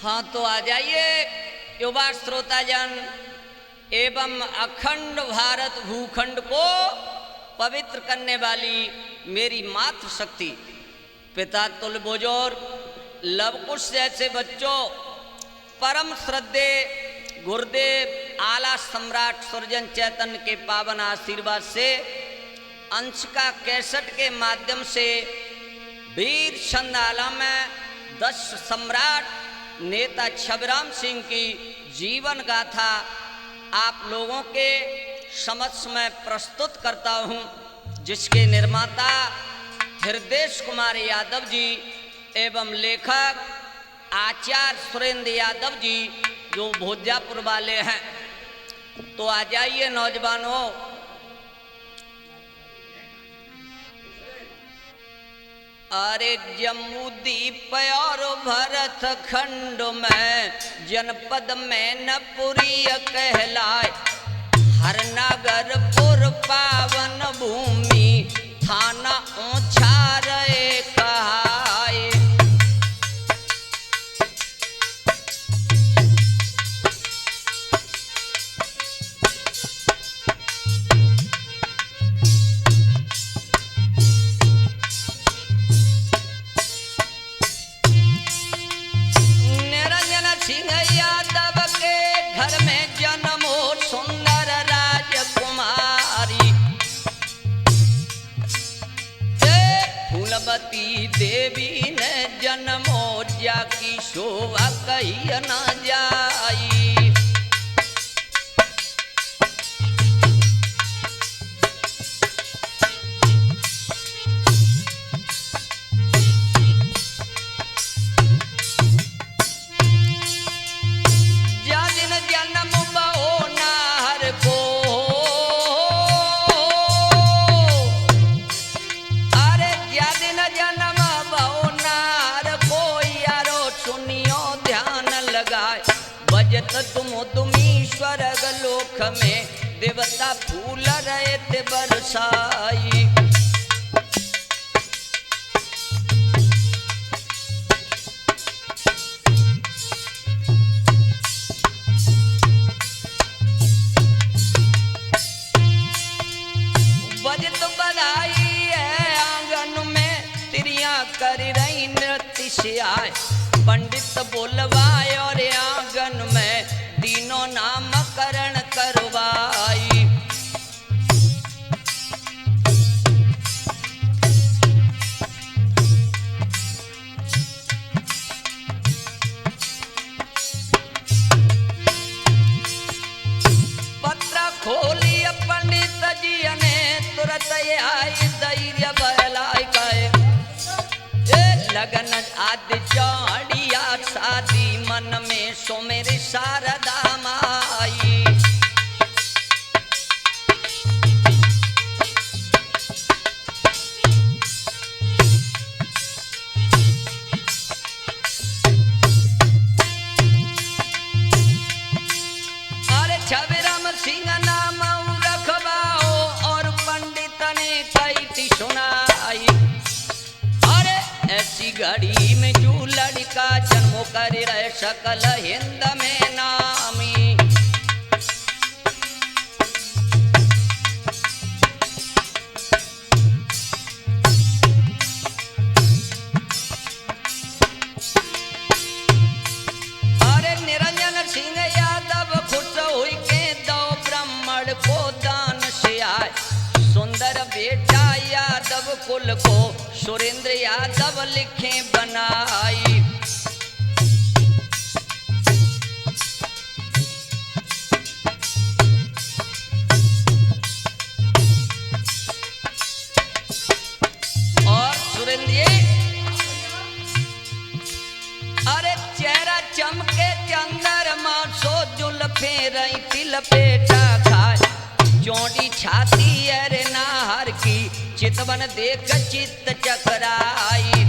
हाँ तो आ जाइए युवा श्रोताजन एवं अखंड भारत भूखंड को पवित्र करने वाली मेरी मातृशक्ति पिता तुल्य बुजुर्ग लवकुश जैसे बच्चों, परम श्रद्धे गुरुदेव आला सम्राट सुरजन चैतन्य के पावन आशीर्वाद से अंशिका कैसेट के माध्यम से वीर संधाला में 10 सम्राट नेता छबराम सिंह की जीवन गाथा आप लोगों के समक्ष में प्रस्तुत करता हूं, जिसके निर्माता हृदय कुमार यादव जी एवं लेखक आचार्य सुरेंद्र यादव जी जो भोजापुर वाले हैं। तो आ जाइए नौजवानों, अरे जम्मू द्वीप और भरत खंड में जनपद मैनपुरी कहलाए, हर नगरपुर पावन भूमि थाना ऊंचा रे कहाए। देवी ने जन्मो जाकी शोभा कही न जाई। जा दिन जन्म बहो नाहर को, अरे जा दिन जन्म बजत तुम स्वर्ग लोक में देवता फूल रहे थे बरसाई। बजत बधाई है आंगन में तिरिया कर रही नृत्य से आए, पंडित बोलवाए और आंगन में तीनों नामकरण करवाई। पत्र खोली पंडित जी ने तुरंत आई धैर्य बलाई गए, लगन आदि चौड़िया शादी मन में सो मेरी शारदा माई। अरे छबराम सिंह नाम रखवाओ और पंडित ने कही सुनाई। ऐसी घड़ी में जो लड़का जन्मो कर रहे सकल हिंद में नामी। अरे निरंजन सिंह यादव खुश हुई के दो ब्राह्मण को दान से आए, सुंदर बेटा यादव कुल को सुरेंद्र यादव लिखे बनाई। और सुरेंद्र अरे चेहरा चमके चंद्रमा सो जुल्फे रही तिल पेटा खाए, चौड़ी छाती अरे नाहर की चितवन देख चित्त चकराई।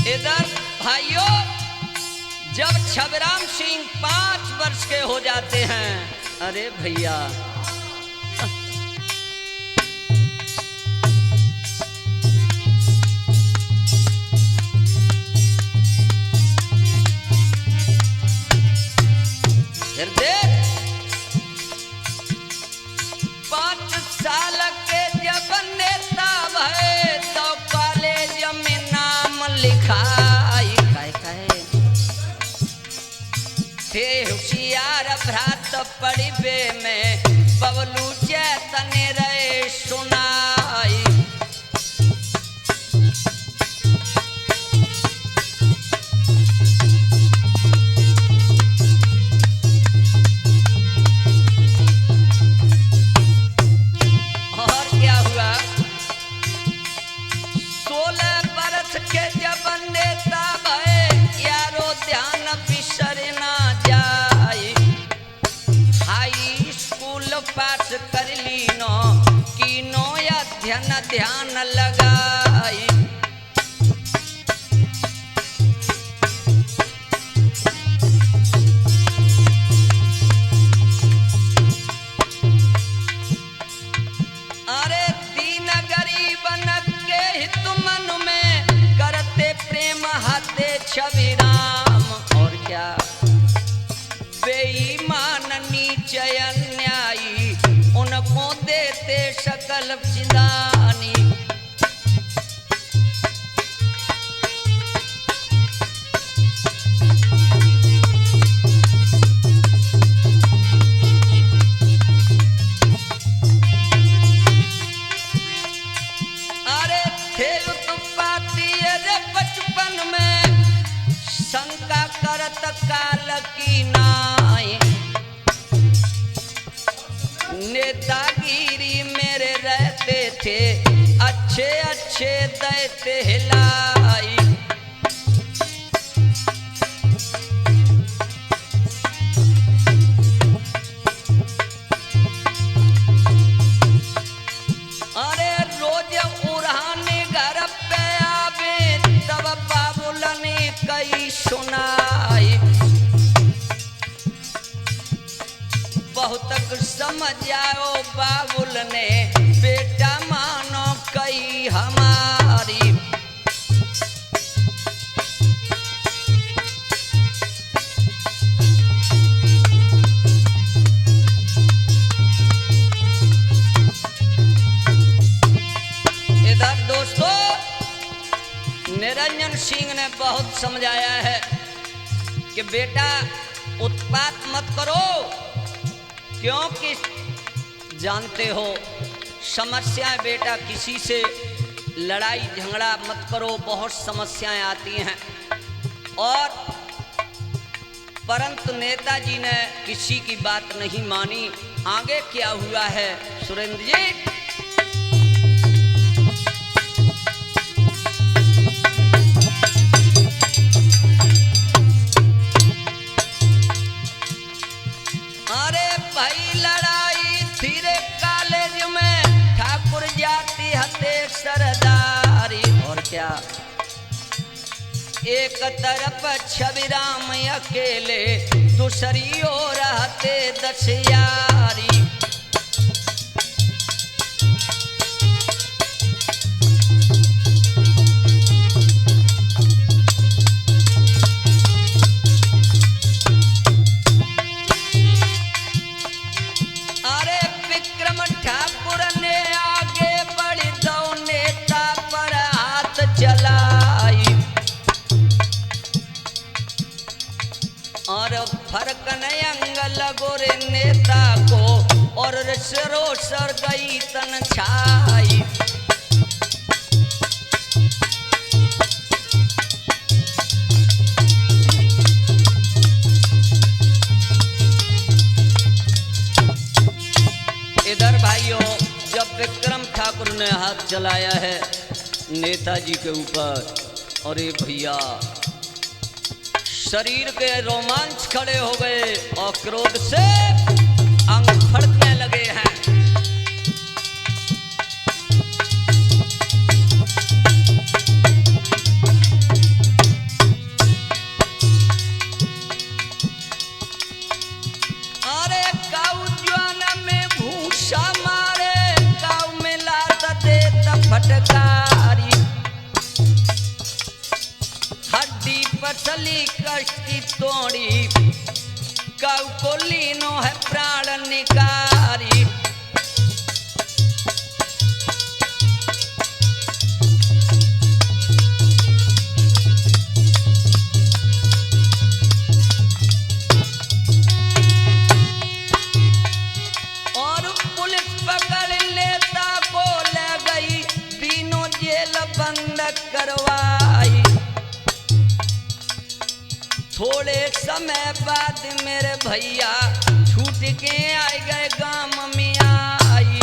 इधर भाइयों, जब छबराम सिंह 5 वर्ष के हो जाते हैं अरे भैया फिर देख 5 साल के जब नेता भय तो कॉलेज में नाम लिखाई कहे थे होशियार भ्रात पढ़िबे में बबलू चैतन्य रहे सुनाई। और क्या हुआ 16 बरस के जब नेता भय यारो ध्यान बिसरना जाए हाई स्कूल पास कर ली नो कीनो अध्ययन ध्यान लगाई। अरे दीन गरीबन के हित मन में करते प्रेम हाथे छवि राम। और क्या बेईमान नीच अन्यायी उनको देते सकल चिदानी। अरे थे उत्पाती रे बचपन में शंका करत काल की नाई। नेतागिरी मेरे रहते थे अच्छे अच्छे देते हिलाई। अरे रोज उड़ाने घर पे आवे तब बाबुल ने कई सुनाई। बहुत समझ आओ बाबुल ने बेटा मानो कई हमारी। इधर दोस्तों निरंजन सिंह ने बहुत समझाया है कि बेटा उत्पात मत करो क्योंकि जानते हो समस्याएं बेटा किसी से लड़ाई झगड़ा मत करो बहुत समस्याएं आती हैं। और परंतु नेताजी ने किसी की बात नहीं मानी। आगे क्या हुआ है सुरेंद्र जी? अरे भाई लड़ाई धीरे कॉलेज में ठाकुर जाति हते सरदारी। और क्या एक तरफ छवि राम अकेले दूसरी ओर रहते 10 यारी। अरे विक्रम ठाकुर ने आगे बढ़ी दो नेता पर हाथ चलाई। और फर्क नहीं अंग लगोरे नेता को और सरोसर गई तन छाई। इधर भाइयों जब विक्रम ठाकुर ने हाथ चलाया है नेताजी के ऊपर, अरे भैया शरीर के रोमांच खड़े हो गए और क्रोध से अंग फड़कने लगे हैं। अरे काऊ फटकारी, हड्डी पसली कष्टी तोड़ी, कऊ को लीनो है प्राण निकारी। और पुलिस पकड़ लेता को ले गई, तीनों जेल बंद करवाई। थोड़े समय बाद मेरे भैया छूट के आए गए गांव में आई।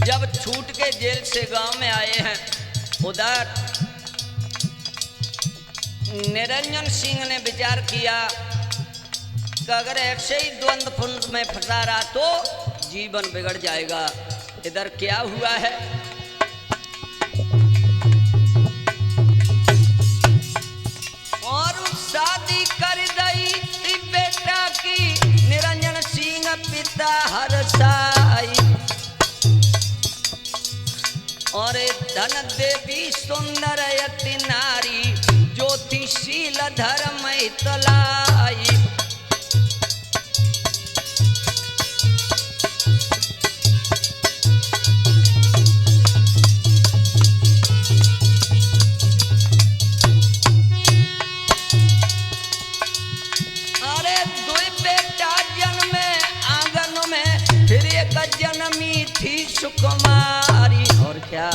जब छूट के जेल से गांव में आए हैं, उधर निरंजन सिंह ने विचार किया कि अगर ऐसे ही द्वंद्व फुंद में फंसा रहा तो जीवन बिगड़ जाएगा। इधर क्या हुआ है, और शादी कर दी थी बेटा की, निरंजन सिंह पिता हरसाई। और धन देवी सुंदर यति नारी, ज्योतिशील धर्म तलाई। जन्मी थी सुकुमारी, और क्या,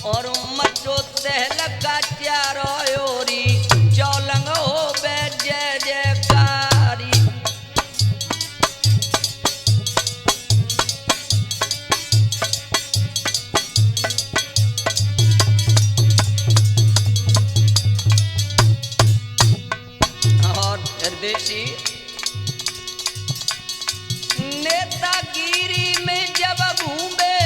और मचो तहलका चारों ओरी, चौलंग हो बे जय जयकारी। और देशी नेतागिरी में जब घूमे,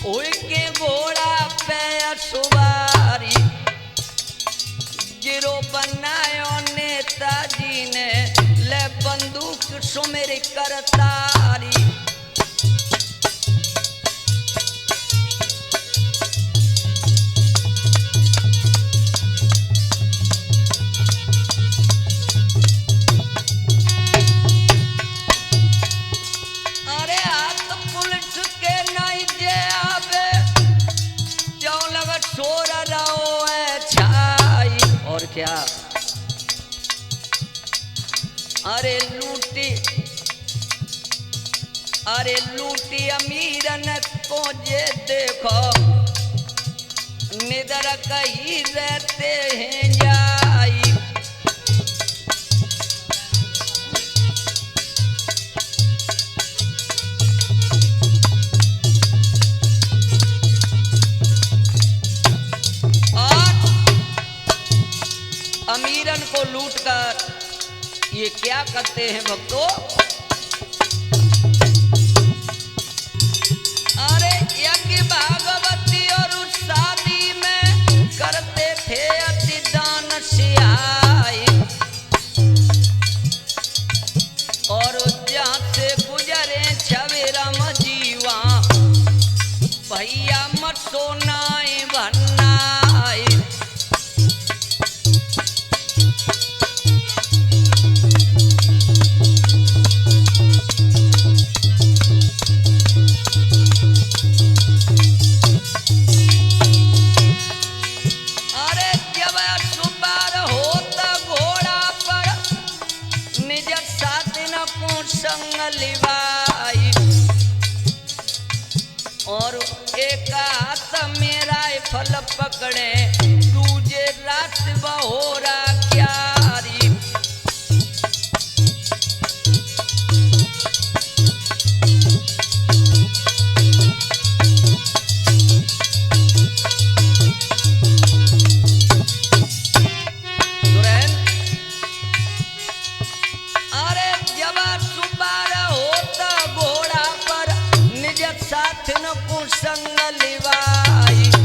उनके घोड़ा पे सुवारी, गिरो बनायो नेताजी ने, ले बंदूक सुमेर करतारी। और क्या, अरे लूटी अमीरन को जे देखो, निदर कहीं रहते हैं जाई। अमीरन को लूटकर ये क्या करते हैं भक्तों, अरे यज्ञ भागवती और उस शादी में करते थे अति दान सियाई। और जहाँ से गुजरे छवेरम जीवा, भैया मत सोनाई भन्नाई। लिवाई, और एक हाथ में राइफल पकड़े, दूजे रात बहोरा क्यारी। संग लिवाई।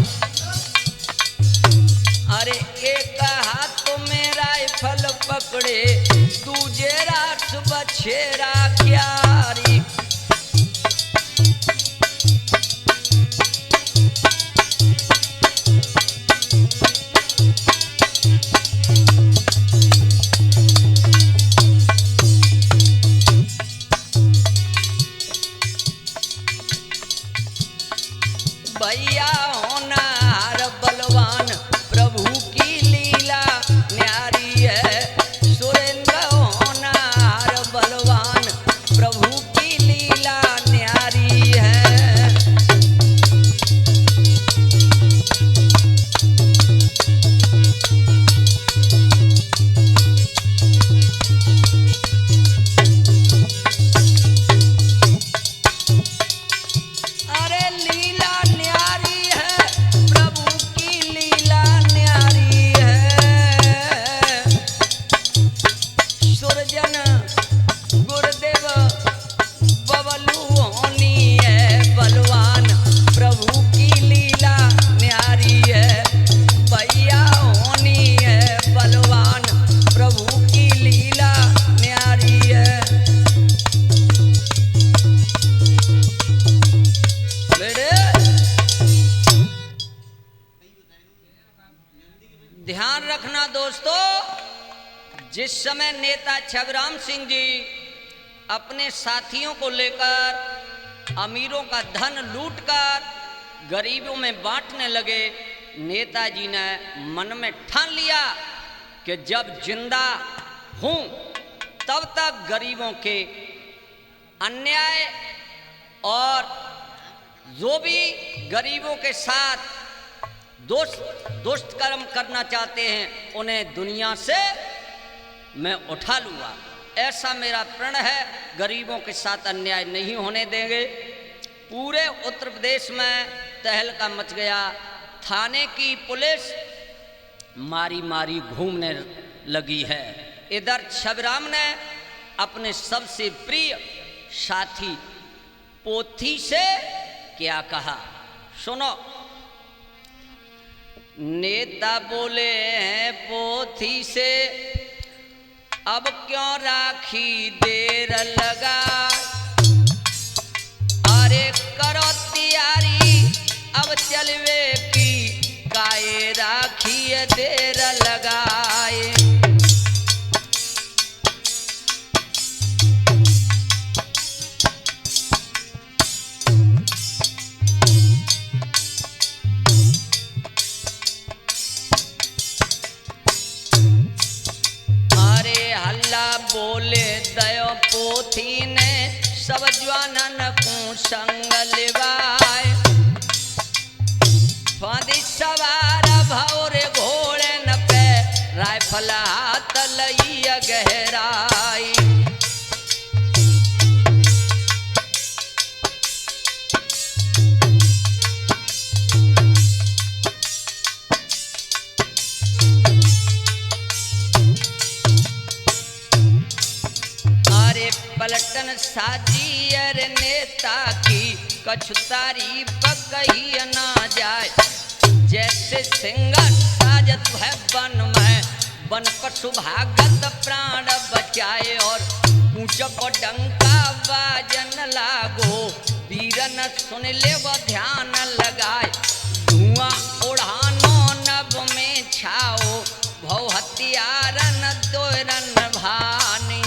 छेरा क्यारी। भैया होनहार बलवान प्रभु की लीला न्यारी है। सुरेंद्र होनहार बलवान प्रभु की लीला न्यारी है। अरे लीला न्यारी है, प्रभु की लीला न्यारी है। सुरजन गुरुदेव बबलू होनी है बलवान प्रभु की लीला न्यारी है। भैया होनी है बलवान प्रभु की लीला न्यारी है। ध्यान रखना दोस्तों, जिस समय नेता छबराम सिंह जी अपने साथियों को लेकर अमीरों का धन लूटकर गरीबों में बांटने लगे, नेताजी ने मन में ठान लिया कि जब जिंदा हूं तब तक गरीबों के अन्याय और जो भी गरीबों के साथ दुष्ट कर्म करना चाहते हैं उन्हें दुनिया से मैं उठा लूँगा। ऐसा मेरा प्रण है, गरीबों के साथ अन्याय नहीं होने देंगे। पूरे उत्तर प्रदेश में तहलका मच गया। थाने की पुलिस मारी मारी घूमने लगी है। इधर छबराम ने अपने सबसे प्रिय साथी पोथी से क्या कहा, सुनो। नेता बोले हैं पोथी से, अब क्यों राखी देर लगा। अरे करो तैयारी अब चलवे की, काये राखी देर लगाए। बोले दयो पोथी ने सब ज्वानन को संग लिवाए। फांदी सवार भौरे घोड़े न पे, राइफल हाथ लई गहराई। पलटन साजी अरे नेता की, कछु तारीफ कही ना जाए। जैसे सिंगर साजत है वन में, वन पशु भागत प्राण बचाए। और ऊंच डंका बाजन लागो, वीरन सुन ले वो ध्यान लगाए। धुआं उड़ानो नभ में छाओ, भौ हथियारन दोरन भानी।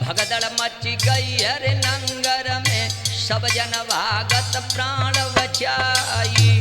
भगदड़ मची गई हरे नंगर में, सब जन भागत प्राण बचाई।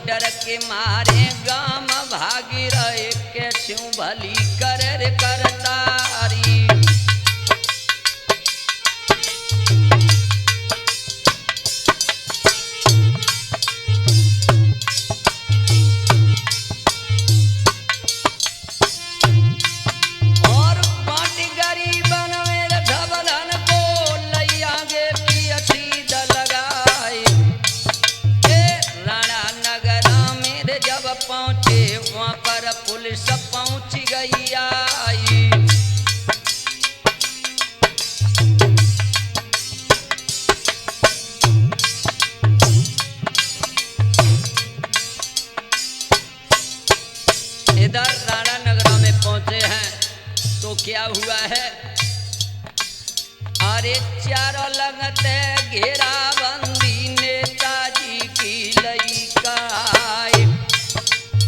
डर के मारे गाम भागी रहे के स्यों भली कर करतारी। पहुंचे वहां पर पुलिस पहुंच गई आई। इधर राणा नगरा में पहुंचे हैं तो क्या हुआ है, अरे चारों लगते घेराबंदी नेताजी की लइकाई।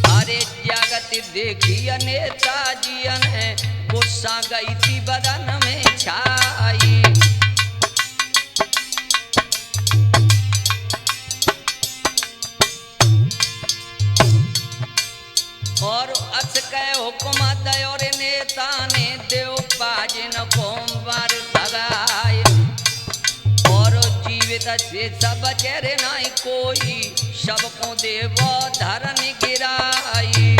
अरे जगत देखी नेताजी ने गुस्सा गई थी बदन में छाई। और अस के हुक्म दयोर नेता ने देव पाजिन को मार भगाए। और जीवित से सब चेहरे नहीं कोई, सबको देव धरन गिराई।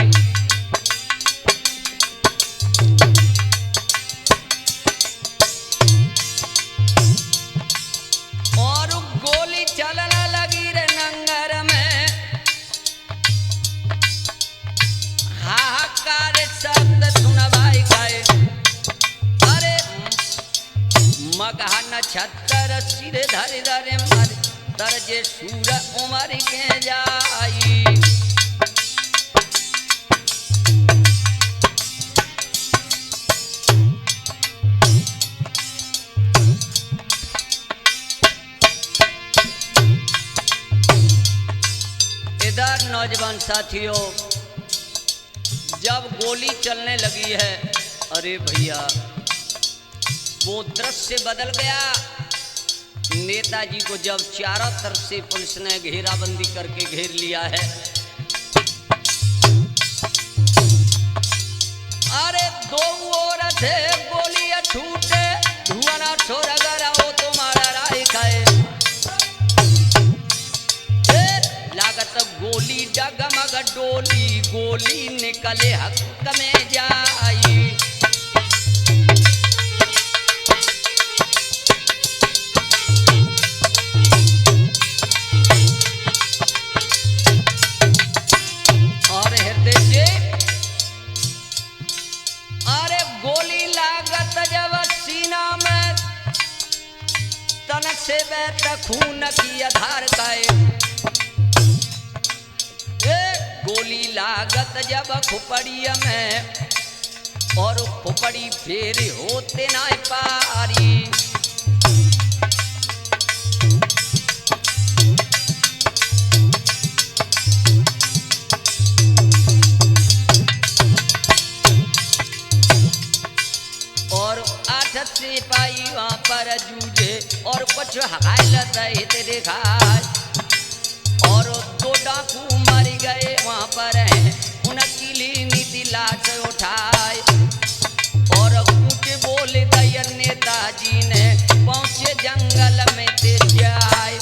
और गोली चलने लगी रे नंगर में, हाहाकार शब्द सुनवाई गए। अरे मगहा नक्षत्र सिर धर धर मर तरजे सूर उमर के जाई। इधर नौजवान साथियों जब गोली चलने लगी है, अरे भैया वो दृश्य बदल गया। नेताजी को जब चारों तरफ से पुलिस ने घेराबंदी करके घेर लिया है, अरे दो ओर थे गोलियां छूटे, धुआं ना छोड़ गया वो तुम्हारा राय खाए। लागत गोली डगमग डोली, गोली निकले हक में जाई। और हृदय से अरे गोली लागत जब सीना में, तन से बहत खून की आधार काए। गोली लागत जब खुपड़ी में, और खुपड़ी फेर होते ना पारी। और 8 सिपाही वहां पर जूझे और कुछ हालत दिखाए। और 2 डाकू मर गए वहां पर हैं, उनकी नीति लाश उठाए। और कुछ बोले दया नेताजी ने पहुंचे जंगल में ते जाए।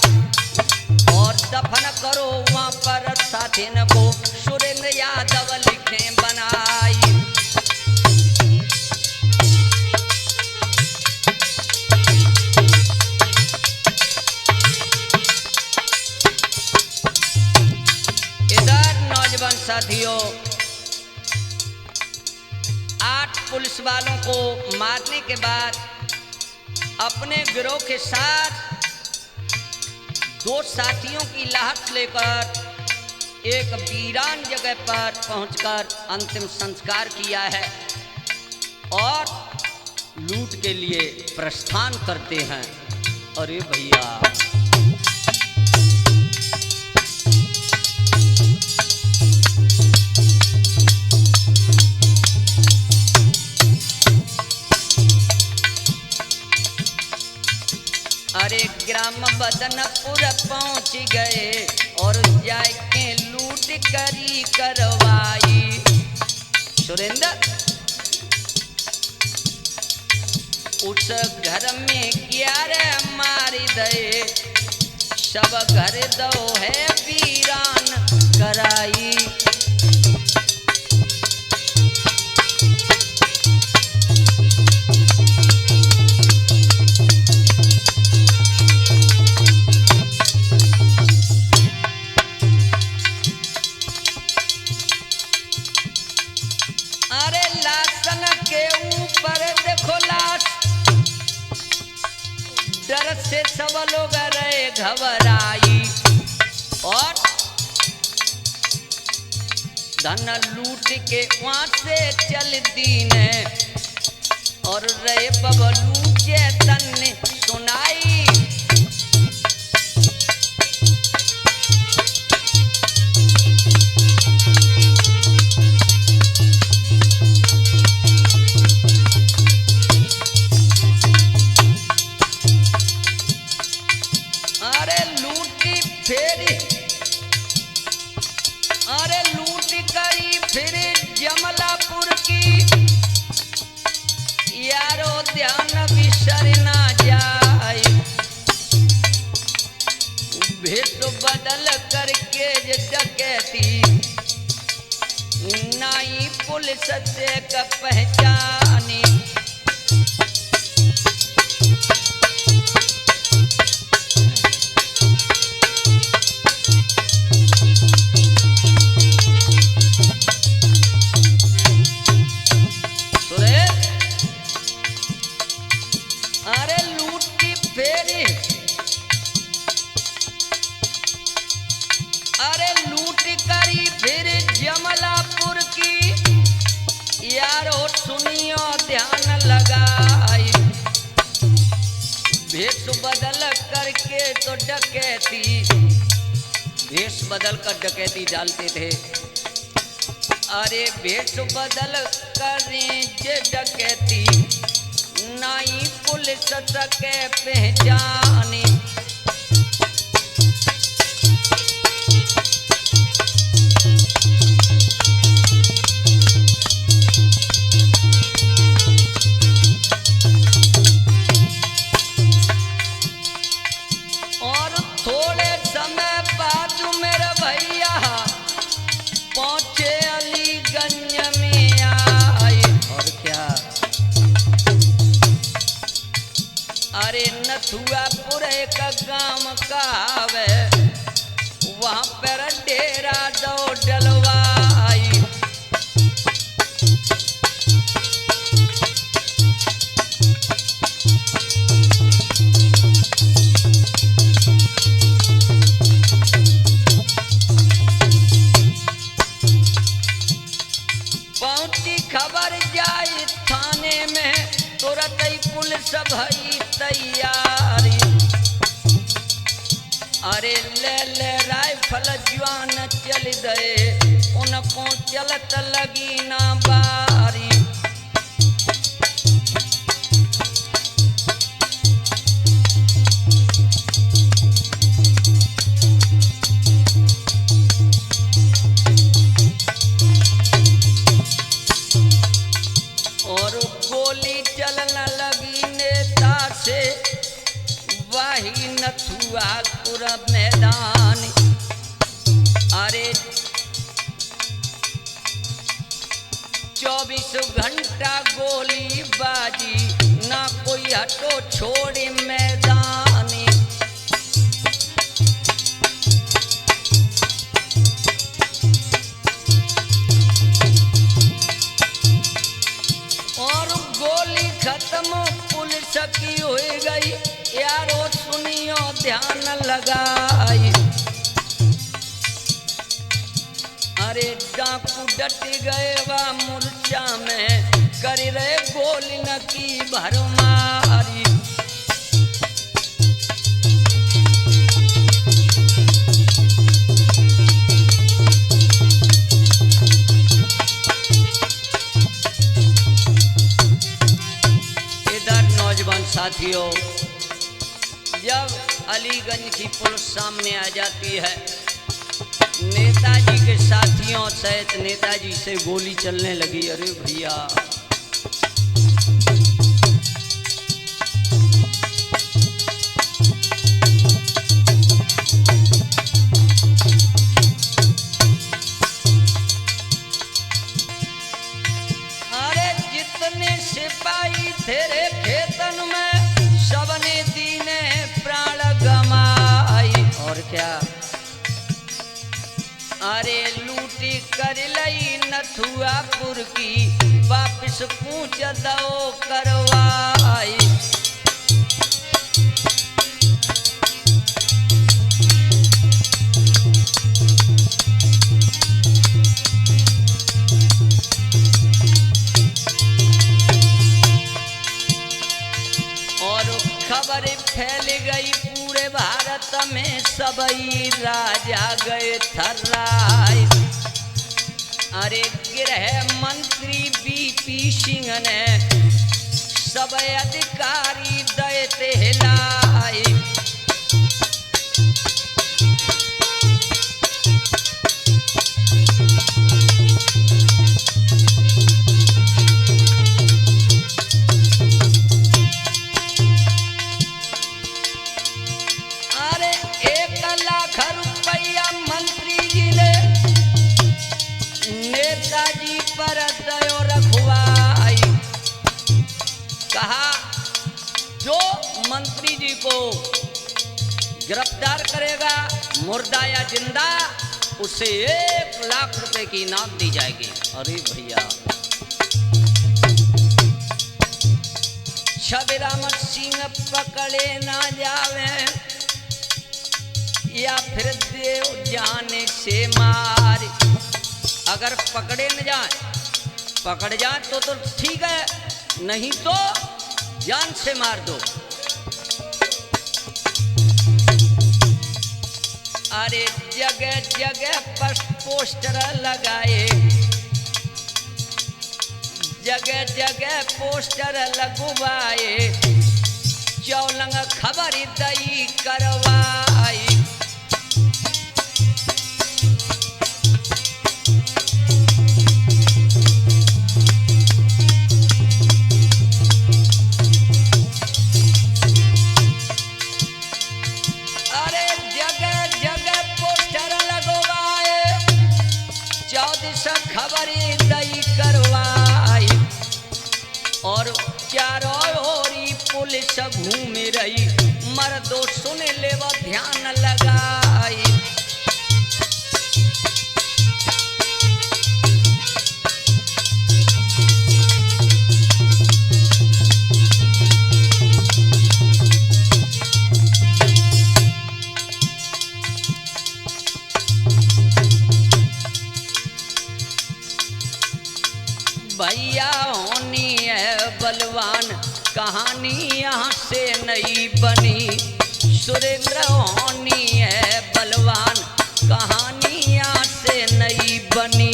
और दफन करो वहां पर साथिन को, सुरेंद्र यादव लिखे बनाई। साथियों 8 पुलिस वालों को मारने के बाद अपने गिरोह के साथ 2 साथियों की लाश लेकर एक वीरान जगह पर पहुंचकर अंतिम संस्कार किया है और लूट के लिए प्रस्थान करते हैं। अरे भैया अरे ग्राम बदनपुर पहुंच गए और जाके लूट करी करवाई। सुरेंद्र, उस घर में क्या रे मारी दे, सब घर दो है वीरान कराई। अरे लाशन के ऊपर देखो लाश, डर से सब लोग रहे घबराई। और धन लूट के वहां से चल दीने, और रहे बबलू चेतन ने सुनाई। अरे लूटी फेरी, अरे लूट करी फिर जमलापुर की, यारो ध्यान बिसर ना जाए। भेष बदल करके डकैती, नाई पुलिस से का पहचानी। अरे लूटी फेरी, अरे लूट करी फिर जमलापुर की, यारो सुनियो ध्यान लगाई। भेष बदल करके तो डकैती, भेष बदल कर डकैती डालते थे। अरे भेष बदल करें जे डकैती, नाई पुलिस सके पहचाने। और थोड़े समय बाद मेरे भैया पहुंचे अलीगंज में आए। और क्या, अरे नथुआपुर एक गांव का है, वहां पर डेरा दो डलवाई। पहुंची खबर जाई थाने में, तुरंत ही पुलिस भई तैयारी। अरे ले ले राइफल जवान चल गए, उनको चलत लगी ना बारी। और गोली चलने लगी नेता से, वही नथुआपुर मैदान। अरे 24 घंटा गोली बाजी, ना कोई हटो छोड़े मैदान। और गोली खत्म पुलिस की हो गई, यारो सुनियो ध्यान लगाई। अरे डाकू डट गए वा मूर्छा में, कर रहे गोली न की भरमारी। नौजवान साथियों, जब अलीगंज की पुलिस सामने आ जाती है, नेताजी के साथियों सहित नेताजी से गोली चलने लगी। अरे भैया सिपाही तेरे खेतन में सबने दीने प्राण गमाई। और क्या अरे लूटी कर लई नथुआपुर की वापिस पूछ दो करवाई। खबर फैल गई पूरे भारत में, सबई राजा गए थर्राए। अरे गृह मंत्री बीपी सिंह ने सब अधिकारी दए हिलाए। नेताजी पर दयो रखवाई। कहा जो मंत्री जी को गिरफ्तार करेगा मुर्दा या जिंदा उसे 1 लाख रुपए की इनाम दी जाएगी। अरे भैया छबीराम सिंह पकड़े ना जावे या फिर देव जाने से मार। अगर पकड़े न जाए, पकड़ जाए तो ठीक है, नहीं तो जान से मार दो। अरे जगह जगह पर पोस्टर लगाए, जगह जगह पोस्टर लगवाए, चौलंग खबर दई करवाई। खबरी दई करवाई और चारों ओरी पुलिस घूम रही, मर्दो सुन ले वो ध्यान लगाई। भैया होनी है बलवान, कहानी यहाँ से नहीं बनी। सुरेंद्र होनी है बलवान, कहानी यहाँ से नहीं बनी।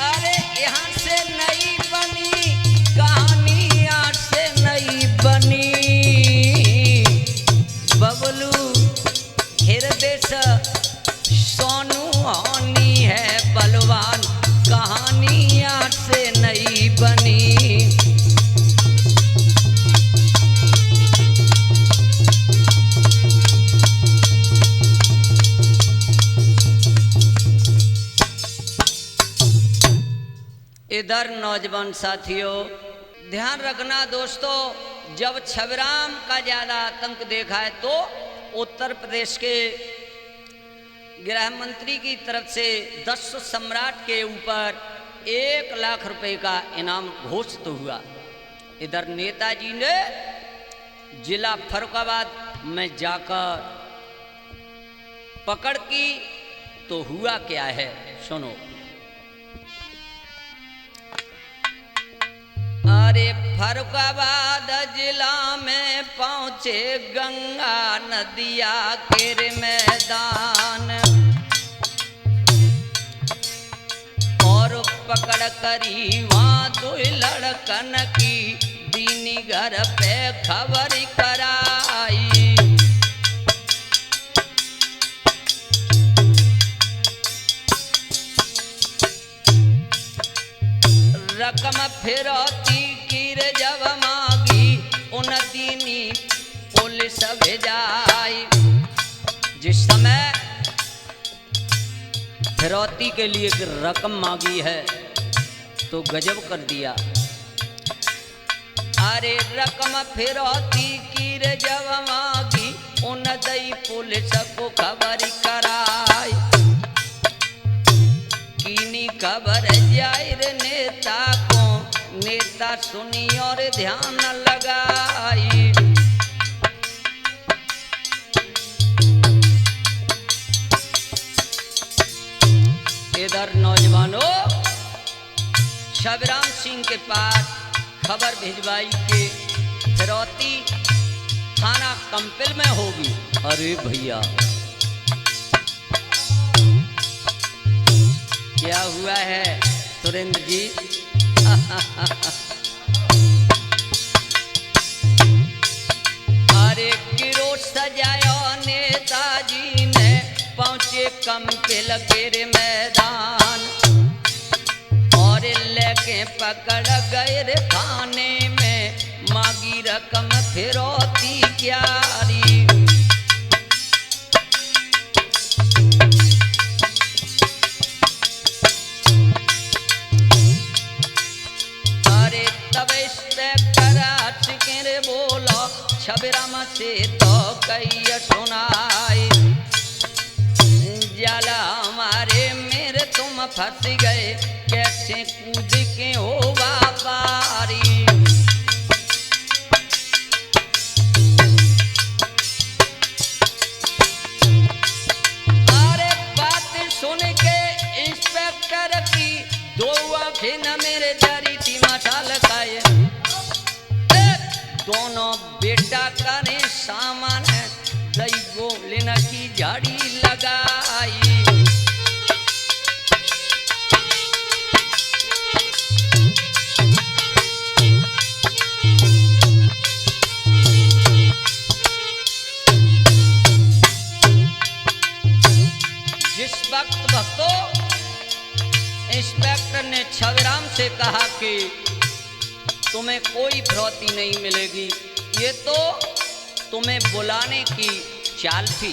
अरे यहाँ से नहीं बनी कहानी, यहाँ से नहीं बनी। बबलू हृदय सोनू होनी है बलवान, कहानी यहाँ से नहीं बनी। इधर नौजवान साथियों ध्यान रखना दोस्तों, जब छबीराम का ज्यादा आतंक देखा है तो उत्तर प्रदेश के गृह मंत्री की तरफ से 10 सम्राट के ऊपर 1 लाख रुपए का इनाम घोषित हुआ। इधर नेताजी ने जिला फर्रुखाबाद में जाकर पकड़ की तो हुआ क्या है सुनो। अरे फर्रुखाबाद जिला में पहुँचे गंगा नदिया के मैदान, पकड़ करी वहाँ दो लड़कन की दीनी घर पे खबर कराई। रकम फिरौती की रे जब मांगी उन दीनी पुलिस भेजाई। जिस समय फिरौती के लिए रकम मांगी है तो गजब कर दिया। अरे रकम फिरौती की रे जब मांगी उन दई पुलिस को खबर कराई। कीनी खबर जाहिर नेता को, नेता सुनी और ध्यान लगाई। इधर नौजवानों छबराम सिंह के पास खबर भिजवाई के फिरौती थाना कंपिल में होगी। अरे भैया क्या हुआ है सुरेंद्र जी? अरे गिरो सजाया नेताजी ने पहुंचे कंपिल के मैदान और लेके पकड़ गए रे थाने में मांगी रकम फिरौती क्यारी। अरे तब इंस्पेक्टर सिकेरे बोला छबराम से तो कई सुनाई। जाला हमारे मेरे तुम फंस गए कैसे कूद के हो बापारी। अरे बात सुन के इंस्पेक्टर की दो आंखें न मेरे जरी थी मसाल खाए। दोनों बेटा करे सामान है दई बोलन की झाड़ी लगाई। जिस वक्त भक्तों इंस्पेक्टर ने छबराम से कहा कि तुम्हें कोई फिरौती नहीं मिलेगी, ये तो तुम्हें बुलाने की चाल थी।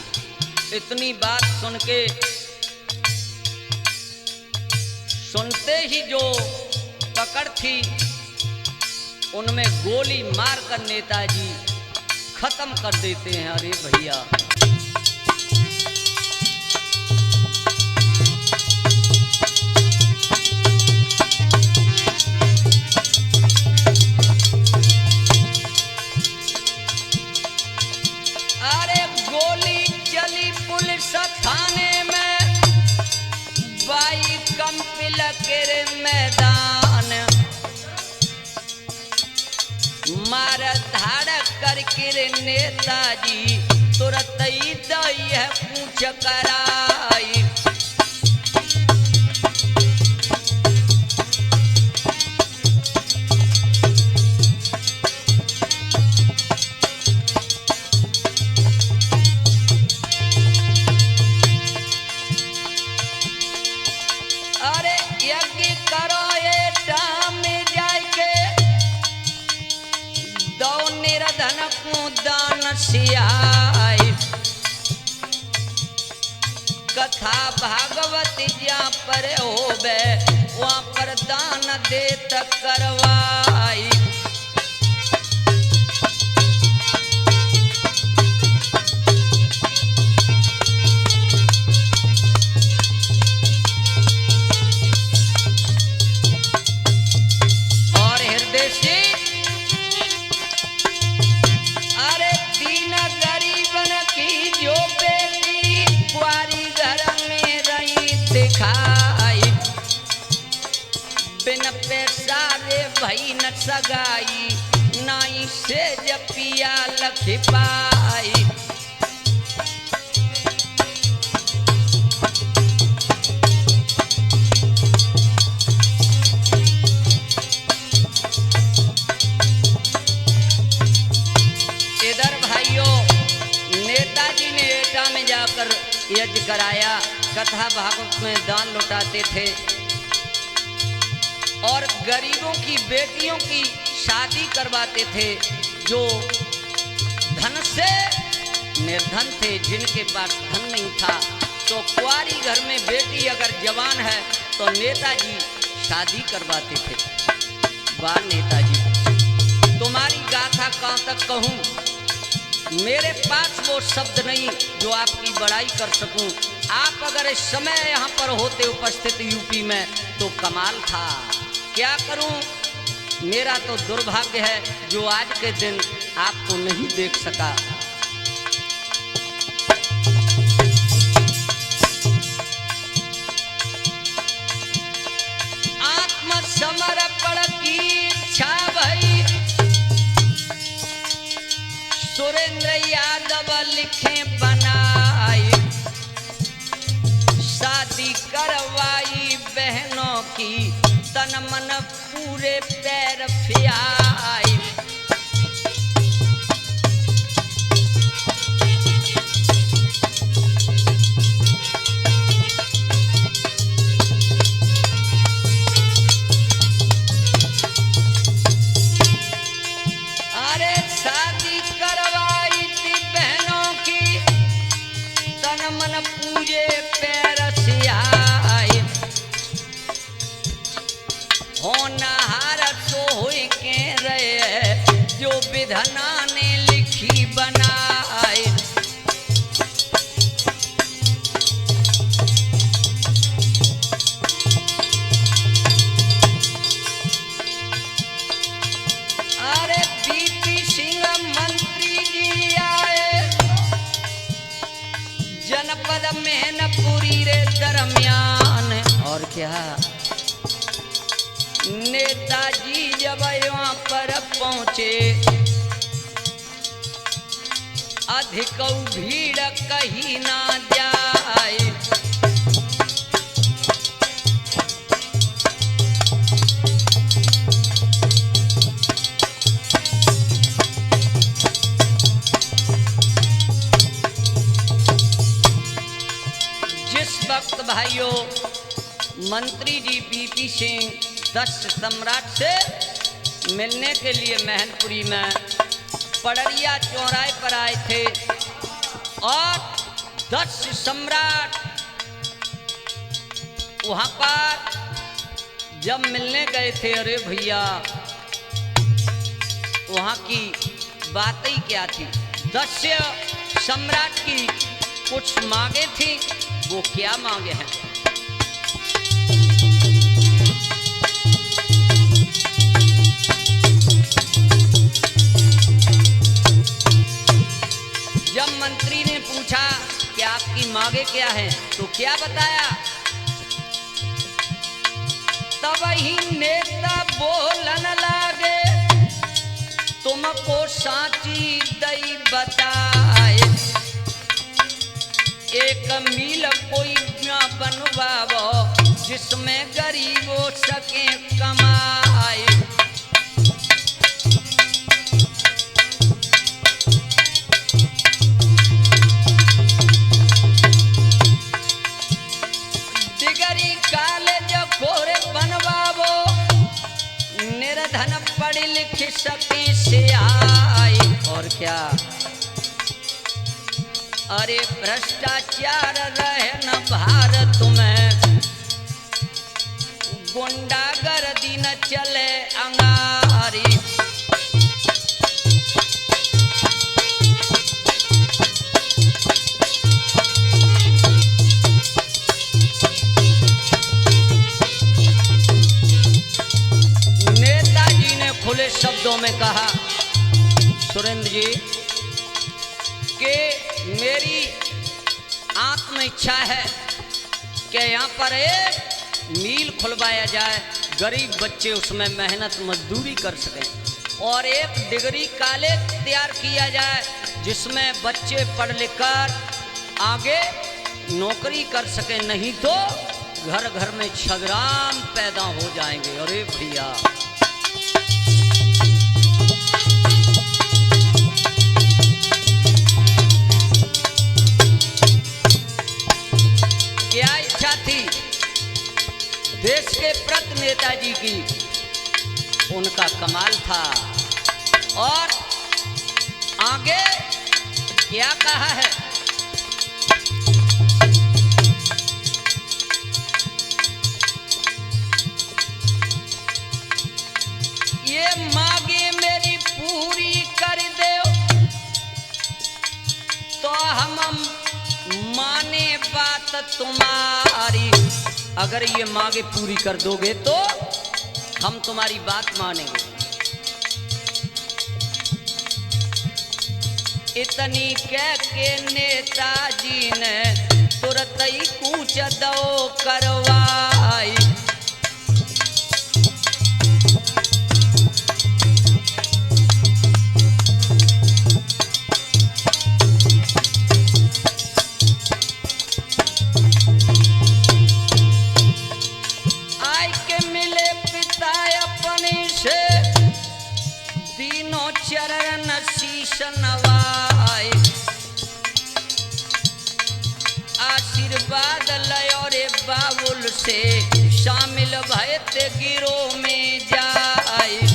इतनी बात सुन के सुनते ही जो पकड़ थी उनमें गोली मारकर नेताजी खत्म कर देते हैं। अरे भैया थाने में बाई कंपिल के मैदान मार धाड़ करके नेताजी तुरंत ही दई है पूछ कराई। कथा भागवत जहाँ पर होवे वहाँ पर दान देत करवाई। और हृदय से अरे दीन गरीबन की जो बेटी कुआरी घर में रही दिखाई। बिन पैसा रे भई न सगाई नाई से जपिया लख पाई। यज्ञ कराया, कथा भागवत में दान लौटाते थे और गरीबों की बेटियों की शादी करवाते थे। जो धन से निर्धन थे, जिनके पास धन नहीं था, तो कुंवारी घर में बेटी अगर जवान है तो नेताजी शादी करवाते थे। वाह नेताजी, तुम्हारी गाथा कहाँ तक कहूँ, मेरे पास वो शब्द नहीं जो आपकी बड़ाई कर सकूं। आप अगर इस समय यहाँ पर होते उपस्थित यूपी में तो कमाल था। क्या करूं, मेरा तो दुर्भाग्य है जो आज के दिन आपको नहीं देख सका। आत्मसमर्पण की इच्छा भई, सुरेंद्र यादव लिखे बनाई, शादी करवाई बहनों की, तन मन पूरे पैर फियाई। अरे शादी करवाई थी बहनों की, तन मन पूरे पैर सियाई। होनहार सो हुई के रहे, जो विधना ने लिखी बनाए। अरे बीपी सिंह मंत्री जी आए, जनपद मैनपुरी रे दरमियान। और क्या, नेताजी जब यहाँ पर पहुँचे, अधिक भीड़ कहीं ना जाए। जिस वक्त भाइयों मंत्री जी बीपी सिंह 10 सम्राट से मिलने के लिए मैनपुरी में पड़रिया चौराहे पर आए थे, और 10 सम्राट वहां पर जब मिलने गए थे, अरे भैया वहां की बात ही क्या थी। 10 सम्राट की कुछ मांगे थी, वो क्या मांगे हैं। जब मंत्री ने पूछा कि आपकी मांगे क्या है, तो क्या बताया, तब ही नेता बोलन लागे, तुमको साची दई बताए। एक मील कोई न बनवाओ, जिसमें गरीबों सके कमाए। डिगरी कॉलेज खोरे बनवाओ, निर्धन पढ़ी लिखी सके से आए। और क्या, अरे भ्रष्टाचार रहे न भारत में, गुंडागर्दी न चले अंगारी। नेताजी ने खुले शब्दों में कहा, सुरेंद्र जी कि मेरी आत्म इच्छा है कि यहाँ पर एक मील खुलवाया जाए, गरीब बच्चे उसमें मेहनत मजदूरी कर सकें, और एक डिग्री कॉलेज तैयार किया जाए जिसमें बच्चे पढ़ लिख कर आगे नौकरी कर सकें। नहीं तो घर घर में छगराम पैदा हो जाएंगे। अरे भैया, नेताजी की उनका कमाल था। और आगे क्या कहा है? ये मांगे मेरी पूरी कर दे तो हम माने बात तुम्हारी। अगर ये मांगे पूरी कर दोगे तो हम तुम्हारी बात मानेंगे। इतनी कह के नेताजी ने तुरंत ही कूच दो करवाई। आई के मिले पिता अपने से तीनों चरण शीश नवाए। आशीर्वाद लयो रे बाबुल से शामिल भय ते गिरो में जाए।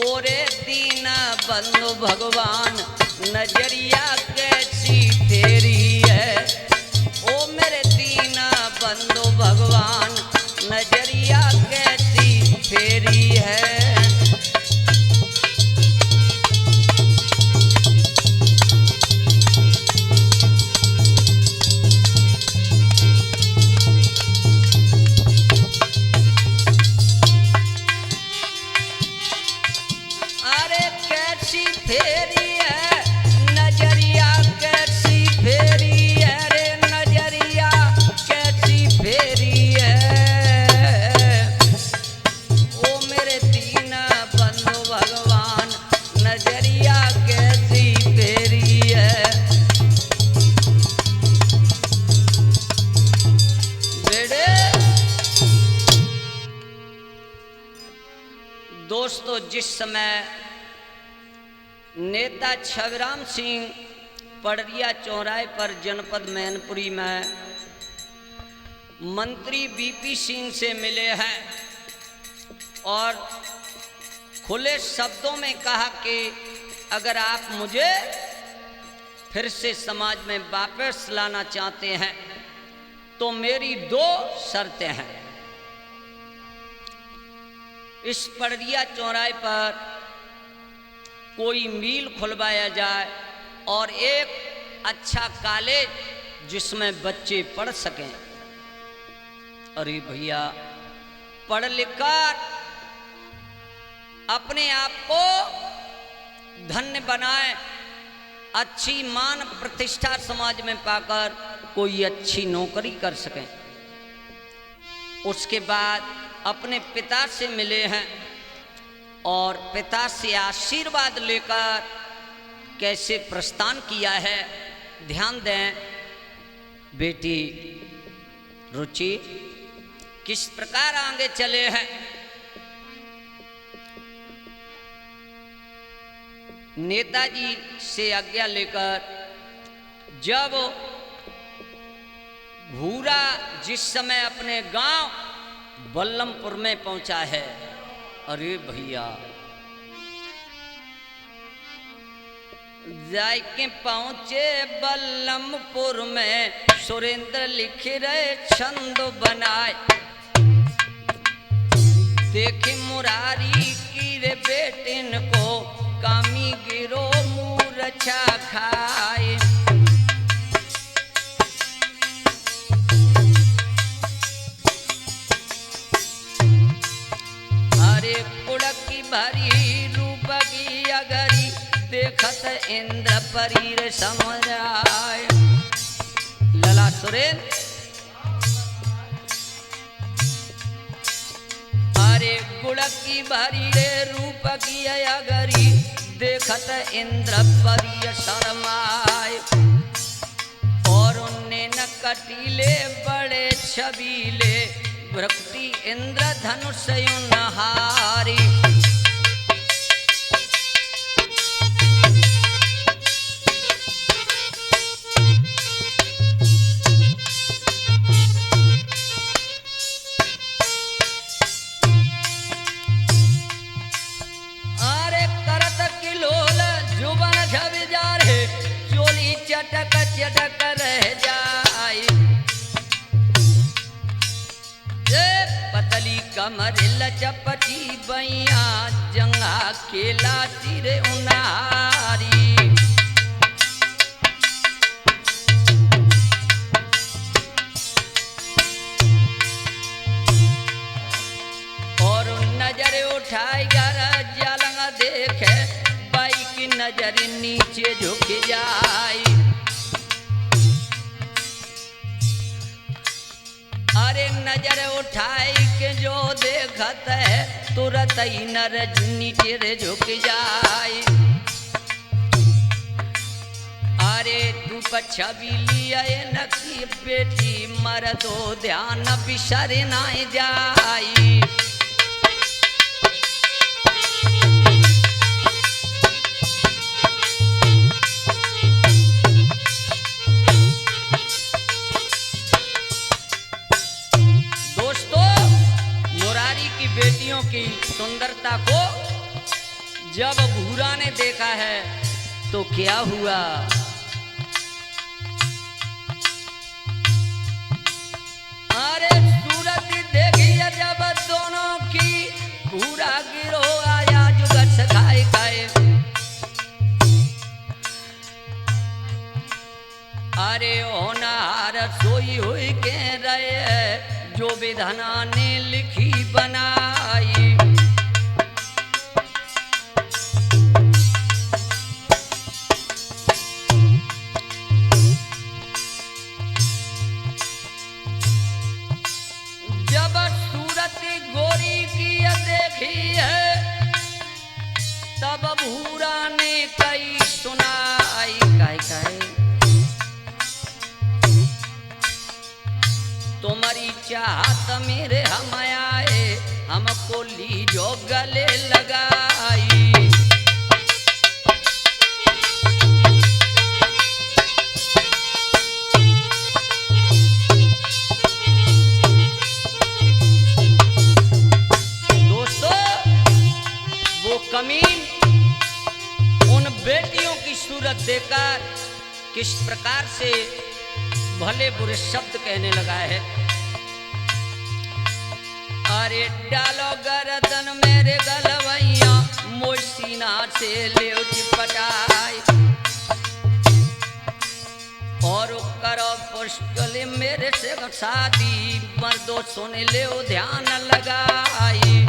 ओरे दीना बंधु भगवान नजरिया कैसी फेरी है। ओ मेरे दीना बंधु भगवान नजरिया कैसी फेरी है। अरे कैसी फेरी है नजरिया कैसी फेरी है रे नजरिया कैसी फेरी है। ओ मेरे दीना बंधु भगवान नजरिया कैसी फेरी है। बेड़े दोस्तों, जिस समय नेता छवराम सिंह पड़रिया चौराहे पर जनपद मैनपुरी में मंत्री बीपी सिंह से मिले हैं और खुले शब्दों में कहा कि अगर आप मुझे फिर से समाज में वापस लाना चाहते हैं तो मेरी 2 शर्तें हैं। इस पड़रिया चौराहे पर कोई मिल खुलवाया जाए और एक अच्छा कॉलेज जिसमें बच्चे पढ़ सकें। अरे भैया, पढ़ लिख कर अपने आप को धन्य बनाए, अच्छी मान प्रतिष्ठा समाज में पाकर कोई अच्छी नौकरी कर सकें। उसके बाद अपने पिता से मिले हैं और पिता से आशीर्वाद लेकर कैसे प्रस्थान किया है। ध्यान दें बेटी रुचि, किस प्रकार आगे चले हैं। नेताजी से आज्ञा लेकर जब भूरा जिस समय अपने गांव बल्लमपुर में पहुंचा है, अरे भैया जाके पहुंचे बल्लमपुर में, सुरेंद्र लिख रहे छंद बनाए। देखे मुरारी की रे बेटिन को कामी गिरो मूर्छा खाए। अरे कुड़की भरी रूप की अगरी देखत इंद्र परीर समझाए। लला सुरेन अरे कुड़की भरी रे रूप की अगरी देखत इंद्र परीर शरमाए। कटीले बड़े छबीले, भ्रकुटी इंद्र धनुष नहारी। अरे करत किलोल जुबन झबजार है, चोली चटक चटक रह जाई। पतली कमर लचपटी बैया, जंगा केला चिरे उनारी। और नजर उठाई गर जलंग देखे, बाई की नजर नीचे झुक जाई। अरे नजर उठाई के जो देखत है, तुरंत ही नर नीचे रे झुक जाई। अरे तू छवि लिया नकी बेटी, मर दो ध्यान बिसर ना जाई। बेटियों की सुंदरता को जब भूरा ने देखा है तो क्या हुआ? अरे सूरत देखी जब दोनों की, भूरा गिरो आया जुगत खाए खाए। अरे होनहार सोई हुई के रहे, जो विधाना ने लिखी बनाई। जब सूरत गोरी की देखी है, तब भूरा ने कई सुनाई। कहे तुम्हारी चाहत मेरे हम आए, हमको लीजो गले लगाई। दोस्तों, वो कमीन उन बेटियों की सूरत देखकर किस प्रकार से भले बुरे शब्द कहने लगा है। अरे डालो गर्दन मेरे गलवैया, मोर सीना से ले चिपटाई। और करो पुष्कल मेरे से शादी, मर्दो सुन ले ध्यान लगाई।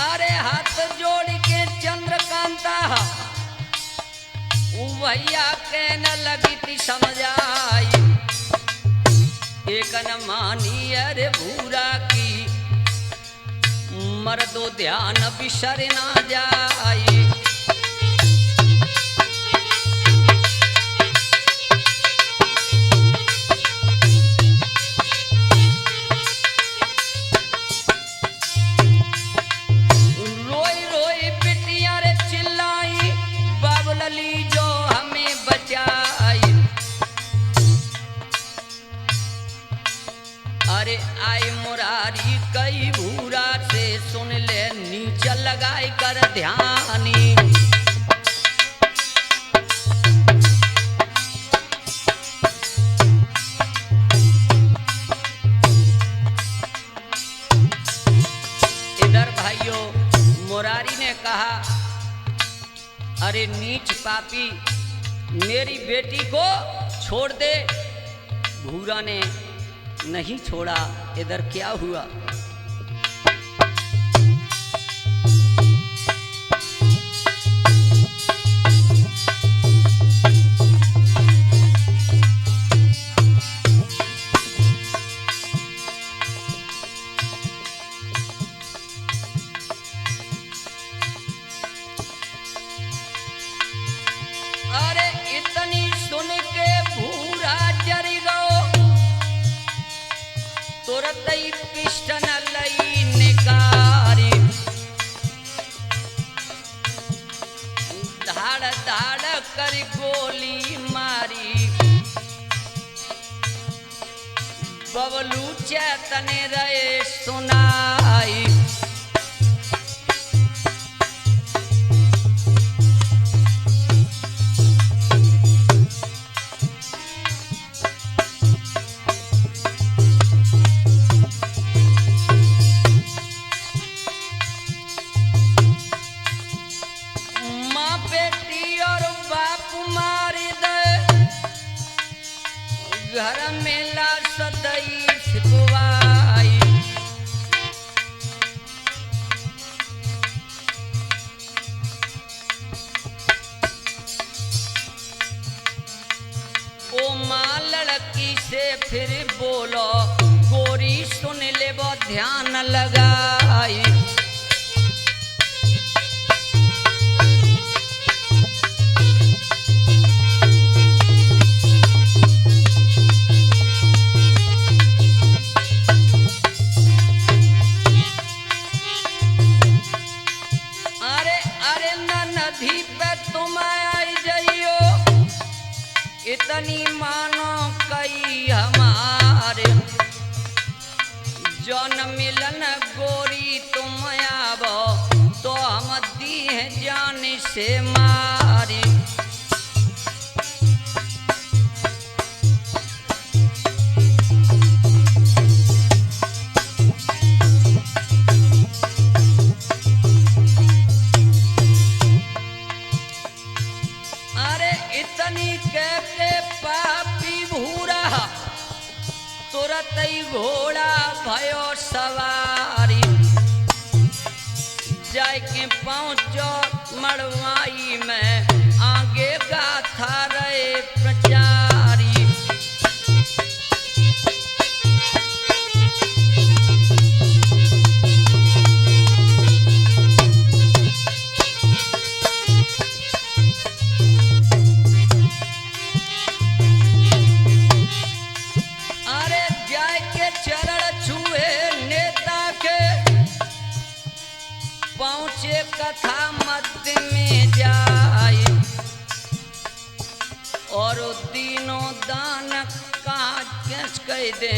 अरे हाथ जोड़ के चंद्रकांता, भैया कहने लगी थी समझाई। एक न मानी अरे भूरा की, मर्दो ध्यान बिसर ना जाई। अरे आई मुरारी कई भूरा से सुन ले, नीचे लगाई कर ध्यानी। इधर भाइयों मुरारी ने कहा, अरे नीच पापी, मेरी बेटी को छोड़ दे। भूरा ने नहीं छोड़ा। इधर क्या हुआ? चैतन्य रहे सुनाई। माँ बेटी और बाप मार दे घर में ला सदई छिपवाई। ओ माँ लड़की से फिर बोलो गोरी सुन ले वो ध्यान लगाई। नदी पे तुम आई जाइयो इतनी मानो कई हमारे जौन मिलन गोरी तुम आवो तो हम दी है जान से मारी। इतनी कहते पापी भूरा तुरत ही घोड़ा भयो सवारी। जाके पहुंचो मड़वाई में आगे गाथा रहे प्रचारी। पहुँचे कथा मध्य में जाए और तीनों दान कहाँ कैच कह दे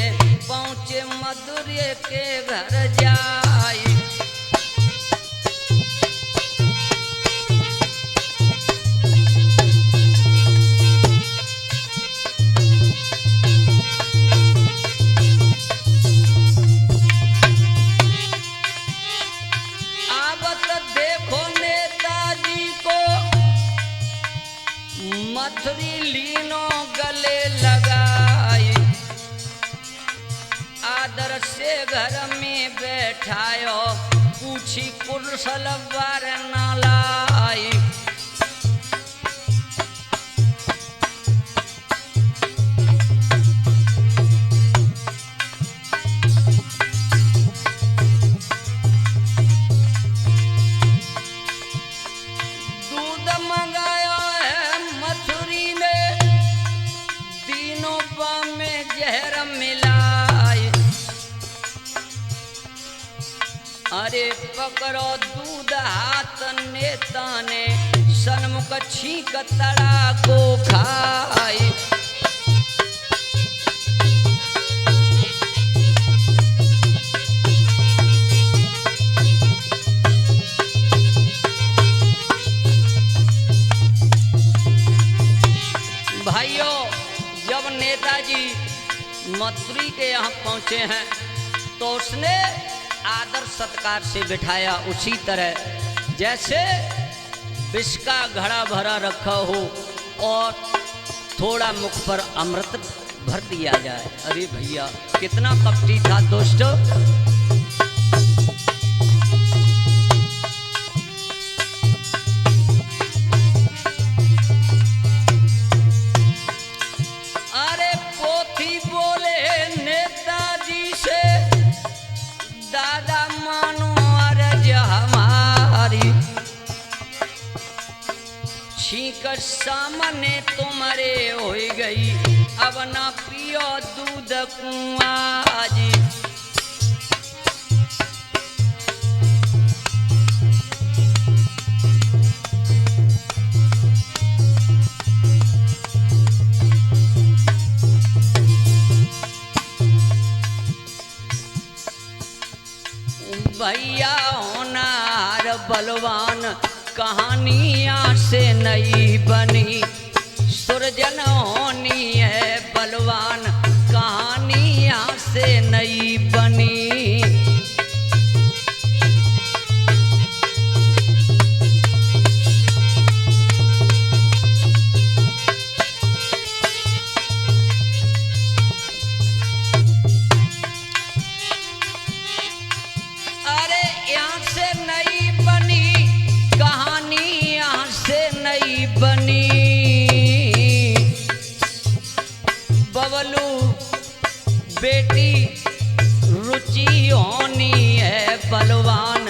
पहुँचे मधुर्य के घर जाए। मथुरी लीनो गले लगाई आदर से घर में बैठायो पूछी कुशल वर न लाई। दूध मंगाया में जहर मिलाई। अरे पकड़ो दूध हाथ नेता ने सन्मुख छींक तड़ा को खाई। भाइयों जब नेताजी मथुरी के यहाँ पहुँचे हैं तो उसने आदर सत्कार से बिठाया उसी तरह जैसे विष का घड़ा भरा रखा हो और थोड़ा मुख पर अमृत भर दिया जाए। अरे भैया कितना कपटी था दोस्तों। छींकर सामने तुम्हारे हो गई अब ना पियो दूध कुआं जी। भैया होनार बलवान कहानियाँ से नहीं बनी, सुरजन होनी है बलवान कहानियाँ से नहीं बनी। बेटी रुचि होनी है बलवान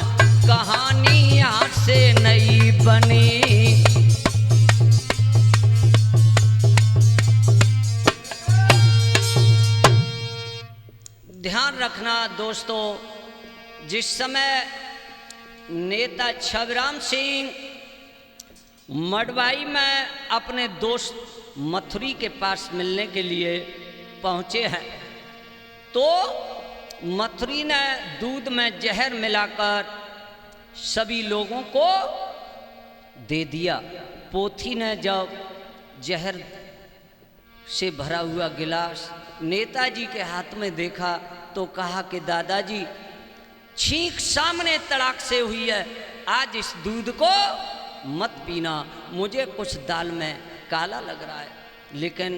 कहानी यहाँ से नहीं बनी। ध्यान रखना दोस्तों, जिस समय नेता छबराम सिंह मडवाई में अपने दोस्त मथुरी के पास मिलने के लिए पहुंचे हैं, तो मथुरी ने दूध में जहर मिलाकर सभी लोगों को दे दिया। पोथी ने जब जहर से भरा हुआ गिलास नेताजी के हाथ में देखा तो कहा कि दादाजी छींक सामने तड़ाक से हुई है, आज इस दूध को मत पीना, मुझे कुछ दाल में काला लग रहा है, लेकिन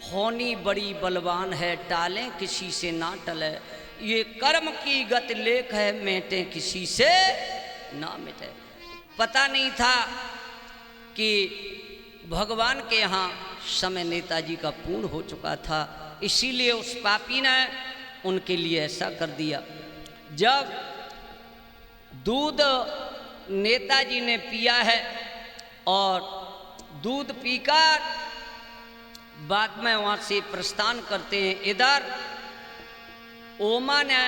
होनी बड़ी बलवान है, टालें किसी से ना टले, ये कर्म की गत लेख है, मेटे किसी से ना मिटे। पता नहीं था कि भगवान के यहाँ समय नेताजी का पूर्ण हो चुका था, इसीलिए उस पापी ने उनके लिए ऐसा कर दिया। जब दूध नेताजी ने पिया है और दूध पीकर बाद में वहाँ से प्रस्थान करते हैं, इधर ओमा ने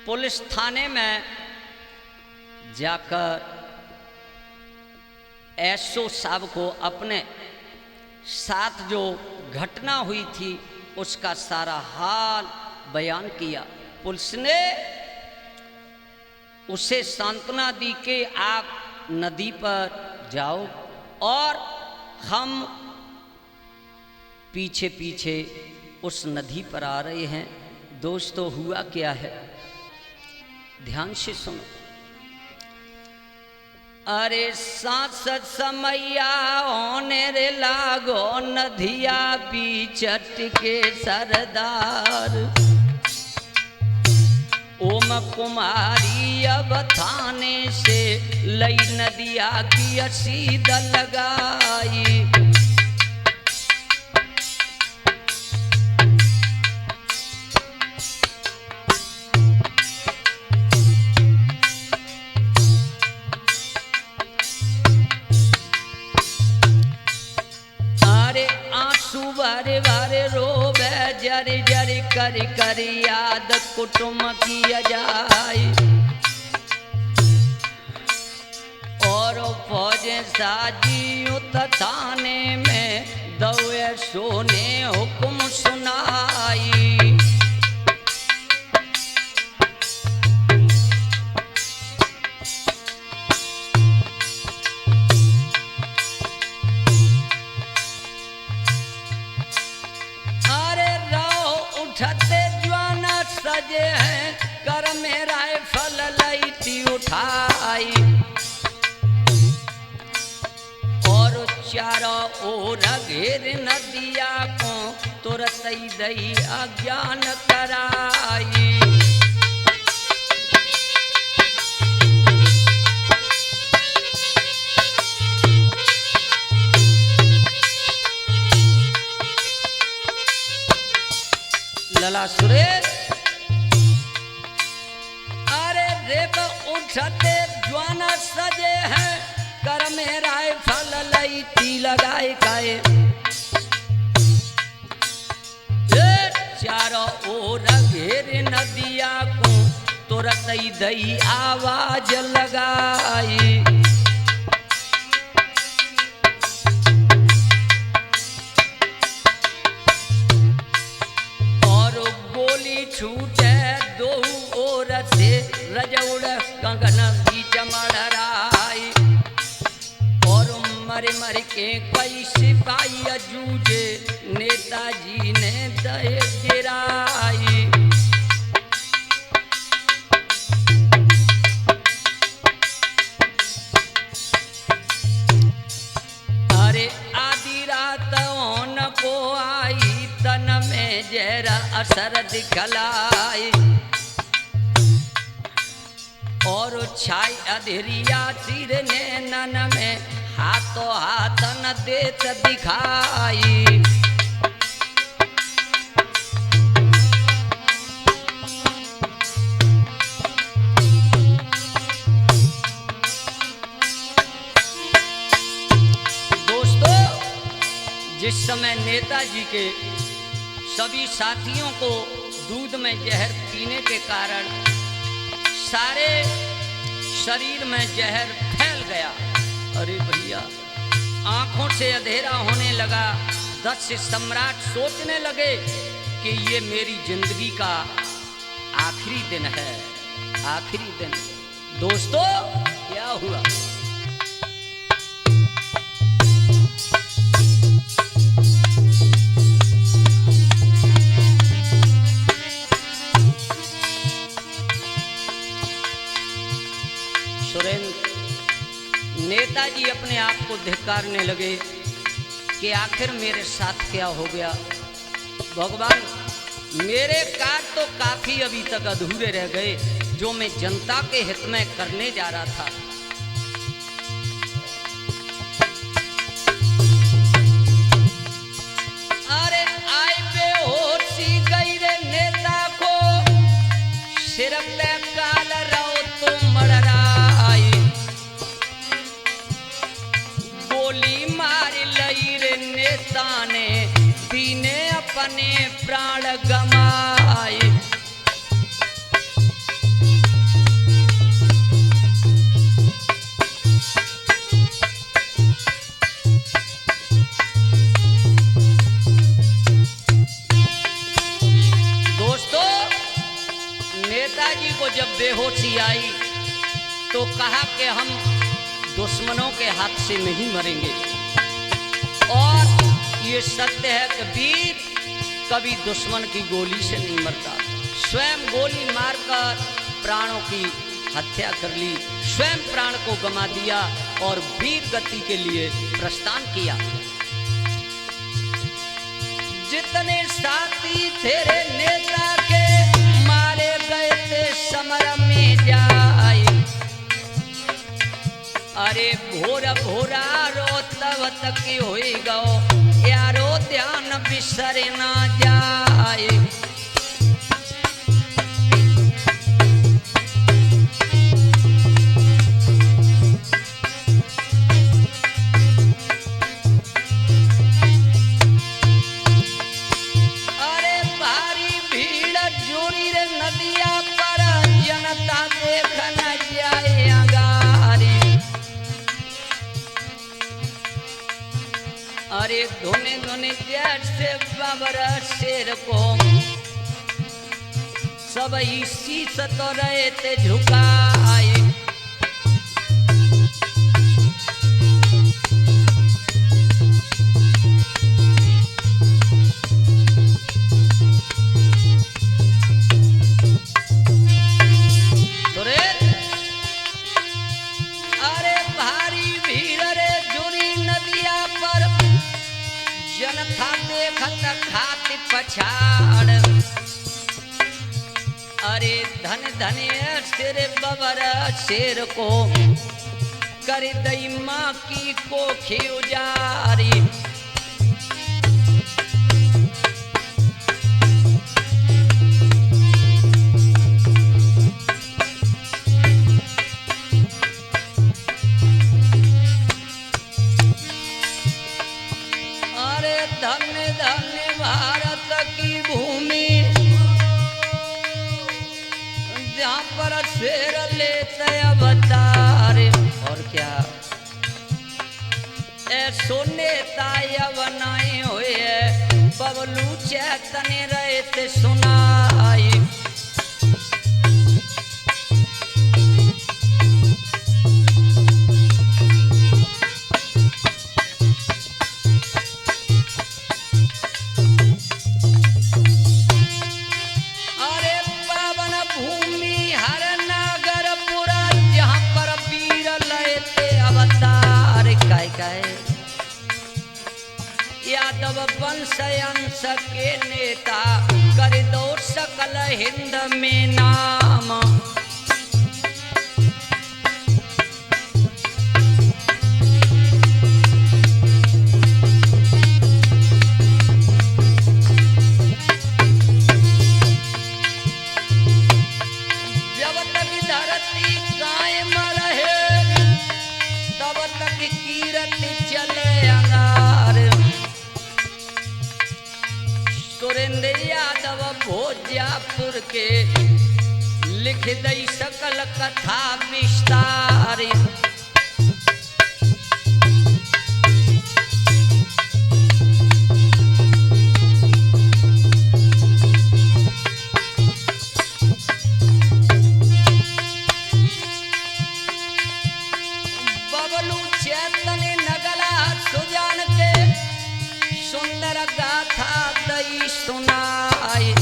पुलिस थाने में जाकर एसओ साहब को अपने साथ जो घटना हुई थी उसका सारा हाल बयान किया। पुलिस ने उसे सांत्वना दी कि आप नदी पर जाओ और हम पीछे पीछे उस नदी पर आ रहे हैं। दोस्तों हुआ क्या है, ध्यान से सुनो। अरे सांसद समैया होने रे लागो नदिया बीचट के सरदार, ओम कुमारी अब थाने से लई नदिया की असीद लगाई। बारे बारे रोबे जरे जरे कर कर याद कुटुम किया जाए, और फौजें साजी उत थाने में दौए सोने हुक्म सुनाई। सजे हैं कर मेरा फल लईती उठाई, और चारों ओर घेर नदिया को तुरत ही दई अज्ञान कराई। लला सुरेश रेप उठते ज्वाना सजे हैं कर मेरा फल लईती लगाए काए, चारों ओर घेर नदिया को तुरत ही दई आवाज लगाई। और गोली छूटे दो ओर से गजउड़ गगन बीच मड़राई और मर मर के कई सिपाही जूझे नेताजी ने दहे गिराई। अरे आधी रात ओन को आई तन में जहरा असर दिखलाई और छाई अधेरिया सिर ने नन में हाथों हाथ न देत दिखाई। दोस्तों, जिस समय नेताजी के सभी साथियों को दूध में जहर पीने के कारण सारे शरीर में जहर फैल गया। अरे भैया, आंखों से अंधेरा होने लगा। दक्ष सम्राट सोचने लगे कि ये मेरी जिंदगी का आखिरी दिन है, आखिरी दिन। दोस्तों, क्या हुआ? नेताजी अपने आप को धिक्कारने लगे कि आखिर मेरे साथ क्या हो गया। भगवान, मेरे कार्य तो काफी अभी तक अधूरे रह गए जो मैं जनता के हित में करने जा रहा था। अरे आए बेहोशी गई रे नेता को सिर पे काल रहो तो मड़राई गोली मार लई रे नेता ने दीने अपने प्राण गमाए। दोस्तों, नेताजी को जब बेहोशी आई तो कहा कि हम दुश्मनों के हाथ से नहीं मरेंगे। और ये सत्य है कि वीर कभी दुश्मन की गोली से नहीं मरता। स्वयं गोली मारकर प्राणों की हत्या कर ली, स्वयं प्राण को गंवा दिया और वीर गति के लिए प्रस्थान किया। जितने साथी तेरे नेता के मारे गए थे समर में जाए। अरे भोर भोरा रो तब तक हुई गो यारो ध्यान बिसर ना जाए। अरे भारी भीड़ जोरी रे नदिया पर जनता देख न जाए अगारी। अरे धोने धोने जैसे बाबर शेर को सब इसी तो रहे थे झुकाए। अरे भारी भीड़ रे जुरी नदिया पर जनता देखत खाती पछाड़। अरे धन धने सिर बबर शेर को कर दई माँ की कोखी उजारी। अरे धन्य धन्य भारत की भूमि जहाँ पर शेर लेते अवतार। और क्या ऐसो नेता बनाए हुए बबलू चैतन्य रहते सुनाई। वंश अंश के नेता कर दो सकल हिंद में नाम। जब तक धरती कायम रहे तब तक कीर्ति चले अंगार। सुरेंद्र यादव भोजपुर के लिख दई सकल कथा विस्तार। बबलू चैतन्य नगला सुजान के सुंदर गाथा दई सुनाई।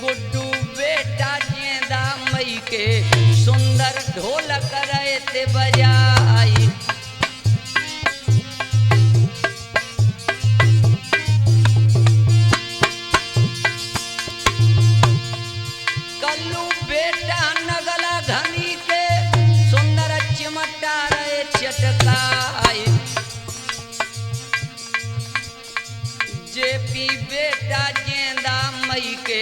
गुड्डू बेटा जेंदा मई के सुंदर ढोलक रहते बजाई। कल्लू बेटा नगला धनी के सुंदर चिमटा रहे चटकाई। जेपी बेटा गेंदा मई के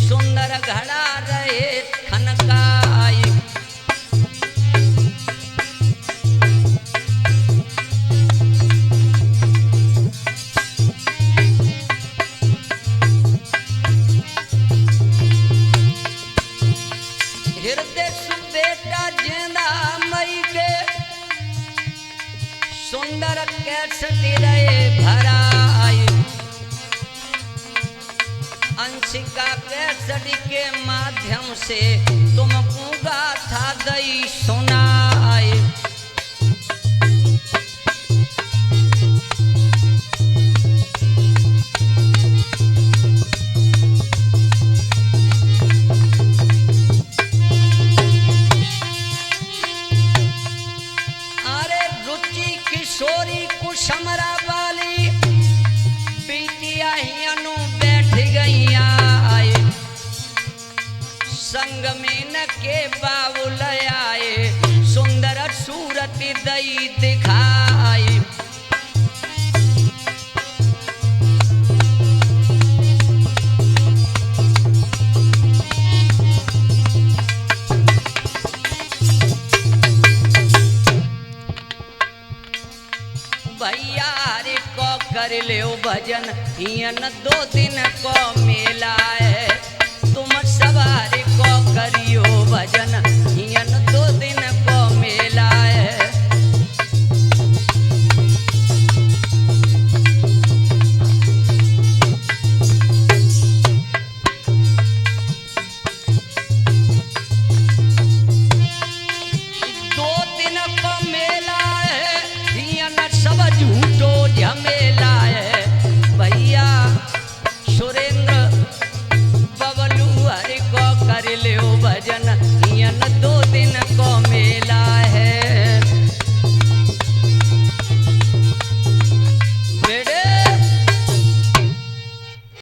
सुंदर घड़ा रहे खनकाई। हृदय बेटा गेंदा मई के सुंदर कैसटी रहे भराई। अंशिका कैसटी के माध्यम से तुमको गाथा दई सुनाई। अरे रुचि किशोरी कुशमरा वाली बेटिया ही अनु बैठ गई आए। संग में न के बाबुल आए सुंदर सूरत दई दिखाई। भैया रे को कर ले भजन हियन 2 दिन को मेला है। तुम सवार को करियो भजन हियन